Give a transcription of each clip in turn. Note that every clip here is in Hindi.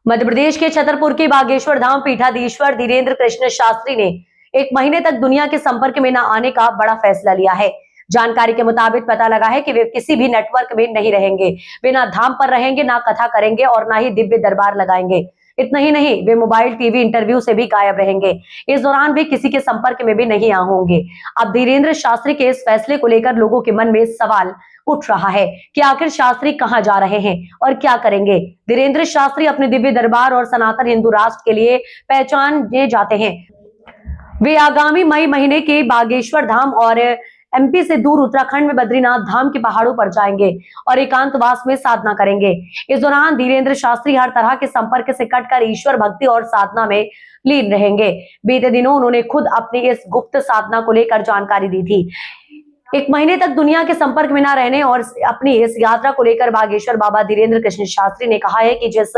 मध्य प्रदेश के छतरपुर के बागेश्वर धाम पीठाधीश्वर धीरेन्द्र कृष्ण शास्त्री ने 1 महीने तक दुनिया के संपर्क में न आने का बड़ा फैसला लिया है। जानकारी के मुताबिक पता लगा है कि वे किसी भी नेटवर्क में नहीं रहेंगे। वे ना धाम पर रहेंगे, ना कथा करेंगे और ना ही दिव्य दरबार लगाएंगे। इतना ही नहीं, वे मोबाइल टीवी इंटरव्यू से भी गायब रहेंगे। इस दौरान वे किसी के संपर्क में भी नहीं होंगे। अब धीरेन्द्र शास्त्री के इस फैसले को लेकर लोगों के मन में सवाल उठ रहा है कि आखिर शास्त्री कहां जा रहे हैं और क्या करेंगे। धीरेन्द्र शास्त्री अपने दिव्य दरबार और सनातन हिंदू राष्ट्र के लिए पहचाने जाते हैं। वे आगामी मई महीने के बागेश्वर धाम और एमपी से दूर उत्तराखंड में बद्रीनाथ धाम के पहाड़ों पर जाएंगे और एकांतवास में साधना करेंगे। इस दौरान धीरेन्द्र शास्त्री हर तरह के संपर्क से कटकर ईश्वर भक्ति और साधना में लीन रहेंगे। बीते दिनों उन्होंने खुद अपनी इस गुप्त साधना को लेकर जानकारी दी थी। 1 महीने तक दुनिया के संपर्क में न रहने और अपनी इस यात्रा को लेकर बागेश्वर बाबा धीरेन्द्र कृष्ण शास्त्री ने कहा है कि जिस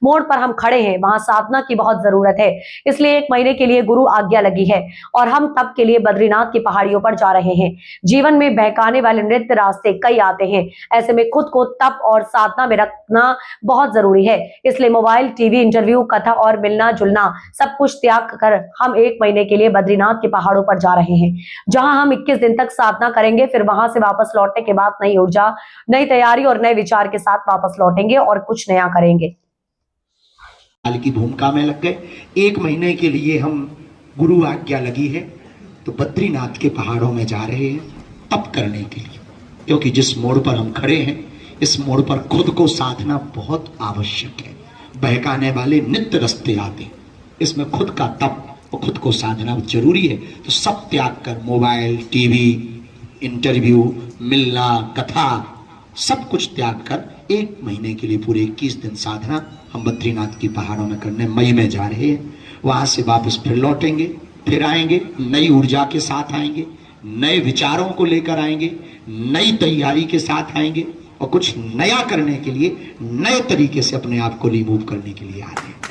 मोड़ पर हम खड़े हैं वहां साधना की बहुत जरूरत है, इसलिए 1 महीने के लिए गुरु आज्ञा लगी है और हम तप के लिए बद्रीनाथ की पहाड़ियों पर जा रहे हैं। जीवन में बहकाने वाले नृत्य रास्ते कई आते हैं, ऐसे में खुद को तप और साधना में रखना बहुत जरूरी है। इसलिए मोबाइल, टीवी इंटरव्यू, कथा और मिलना जुलना सब कुछ त्याग कर हम 1 महीने के लिए बद्रीनाथ के पहाड़ों पर जा रहे हैं, जहां हम 21 दिन तक साधना करेंगे। फिर वहां से वापस लौटने के बाद नई ऊर्जा, नई तैयारी और नए विचार के साथ वापस लौटेंगे और कुछ नया करेंगे। काल की भूमिका में लग गए। 1 महीने के लिए हम गुरु आज्ञा लगी है तो बद्रीनाथ के पहाड़ों में जा रहे हैं तप करने के लिए, क्योंकि जिस मोड़ पर हम खड़े हैं इस मोड़ पर खुद को साधना बहुत आवश्यक है। बहकाने वाले नित्य रास्ते आते, इसमें खुद का तप और खुद को साधना जरूरी है। तो सब त्याग कर मोबाइल, टीवी, इंटरव्यू, मिलना, कथा, सब कुछ त्याग कर 1 महीने के लिए पूरे 21 दिन साधना हम बद्रीनाथ की पहाड़ों में करने मई में जा रहे हैं। वहां से वापस फिर लौटेंगे, फिर आएंगे, नई ऊर्जा के साथ आएंगे, नए विचारों को लेकर आएंगे, नई तैयारी के साथ आएंगे और कुछ नया करने के लिए नए तरीके से अपने आप को रिमूव करने के लिए आ रहे हैं।